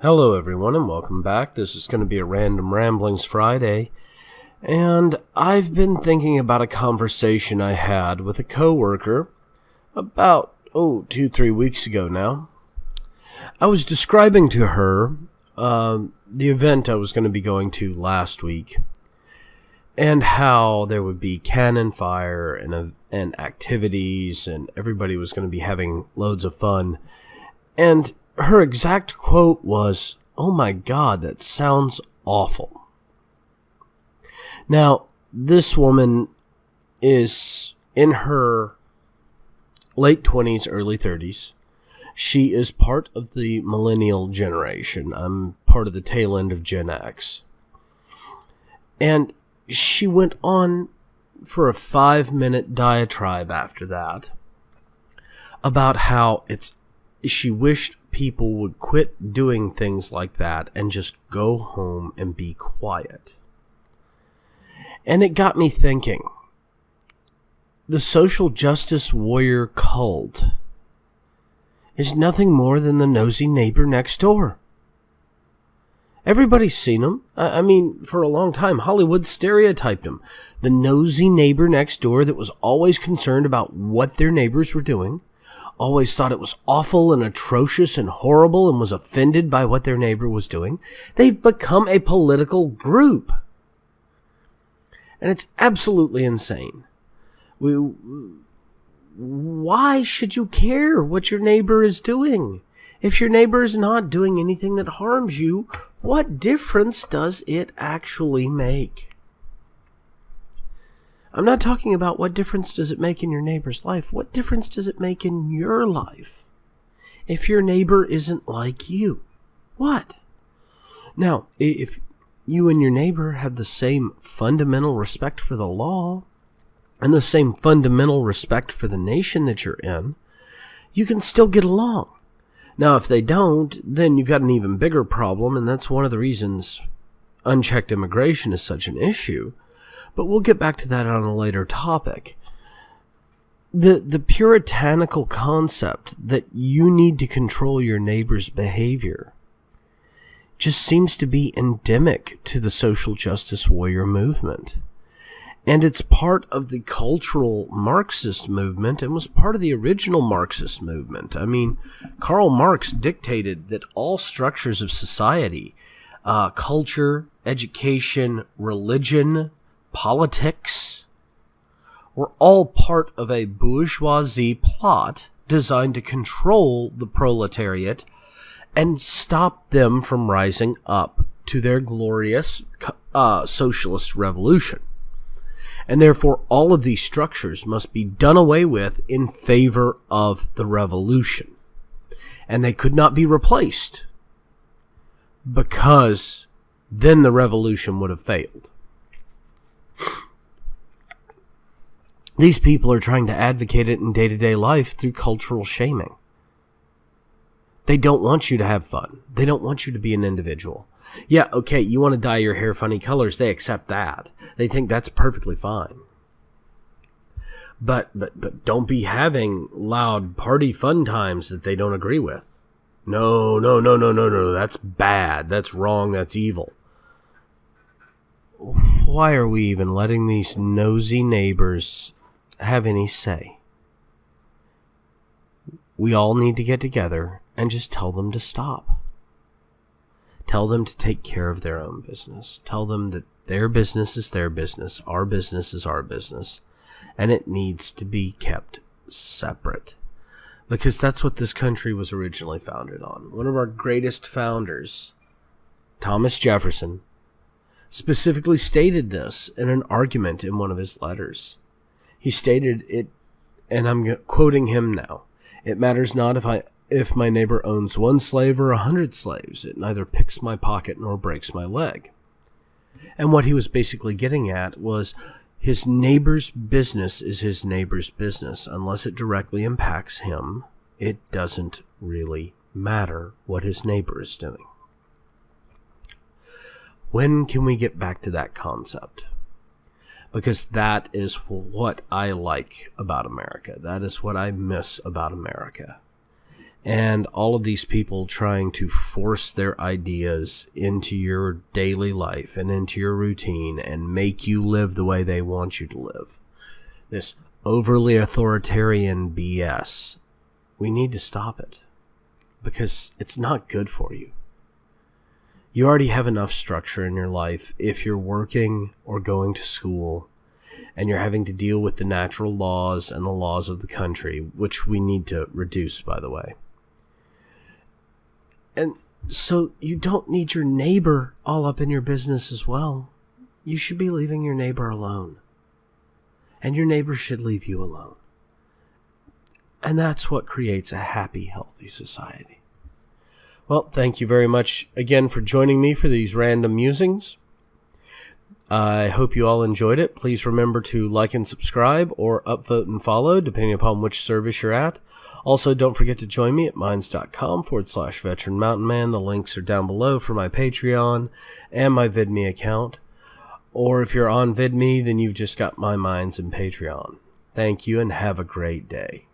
Hello everyone and welcome back. This is going to be a Random Ramblings Friday, and I've been thinking about a conversation I had with a coworker about 2-3 weeks ago now. I was describing to her the event I was going to be going to last week, and how there would be cannon fire and activities, and everybody was going to be having loads of fun. And her exact quote was, "Oh my God, that sounds awful." Now, this woman is in her late 20s, early 30s. She is part of the millennial generation. I'm part of the tail end of Gen X. And she went on for a 5-minute diatribe after that about how she wished people would quit doing things like that and just go home and be quiet. And it got me thinking. The social justice warrior cult is nothing more than the nosy neighbor next door. Everybody's seen them. I mean, for a long time, Hollywood stereotyped them. The nosy neighbor next door that was always concerned about what their neighbors were doing, always thought it was awful and atrocious and horrible and was offended by what their neighbor was doing. They've become a political group. And it's absolutely insane. Why should you care what your neighbor is doing? If your neighbor is not doing anything that harms you, what difference does it actually make? I'm not talking about what difference does it make in your neighbor's life. What difference does it make in your life if your neighbor isn't like you? What? Now, if you and your neighbor have the same fundamental respect for the law and the same fundamental respect for the nation that you're in, you can still get along. Now, if they don't, then you've got an even bigger problem, and that's one of the reasons unchecked immigration is such an issue. But we'll get back to that on a later topic. The puritanical concept that you need to control your neighbor's behavior just seems to be endemic to the social justice warrior movement. And it's part of the cultural Marxist movement and was part of the original Marxist movement. I mean, Karl Marx dictated that all structures of society, culture, education, religion, politics, were all part of a bourgeoisie plot designed to control the proletariat and stop them from rising up to their glorious socialist revolution. And therefore, all of these structures must be done away with in favor of the revolution. And they could not be replaced, because then the revolution would have failed. These people are trying to advocate it in day-to-day life through cultural shaming. They don't want you to have fun. They don't want you to be an individual. Yeah, okay, you want to dye your hair funny colors, they accept that. They think that's perfectly fine. But don't be having loud party fun times that they don't agree with. No, that's bad, that's wrong, that's evil. Why are we even letting these nosy neighbors have any say? We all need to get together and just tell them to stop. Tell them to take care of their own business. Tell them that their business is their business, our business is our business, and it needs to be kept separate. Because that's what this country was originally founded on. One of our greatest founders, Thomas Jefferson, specifically stated this in an argument in one of his letters. He stated it, and I'm quoting him now, "It matters not if my neighbor owns 1 slave or 100 slaves. It neither picks my pocket nor breaks my leg." And what he was basically getting at was his neighbor's business is his neighbor's business. Unless it directly impacts him, it doesn't really matter what his neighbor is doing. When can we get back to that concept? Because that is what I like about America. That is what I miss about America. and all of these people trying to force their ideas into your daily life and into your routine and make you live the way they want you to live. This overly authoritarian BS. We need to stop it because it's not good for you. You already have enough structure in your life if you're working or going to school and you're having to deal with the natural laws and the laws of the country, which we need to reduce, by the way. And so you don't need your neighbor all up in your business as well. You should be leaving your neighbor alone. And your neighbor should leave you alone. And that's what creates a happy, healthy society. Well, thank you very much again for joining me for these random musings. I hope you all enjoyed it. Please remember to like and subscribe or upvote and follow, depending upon which service you're at. Also, don't forget to join me at minds.com/Veteran Mountain Man. The links are down below for my Patreon and my VidMe account. Or if you're on VidMe, then you've just got my Minds and Patreon. Thank you and have a great day.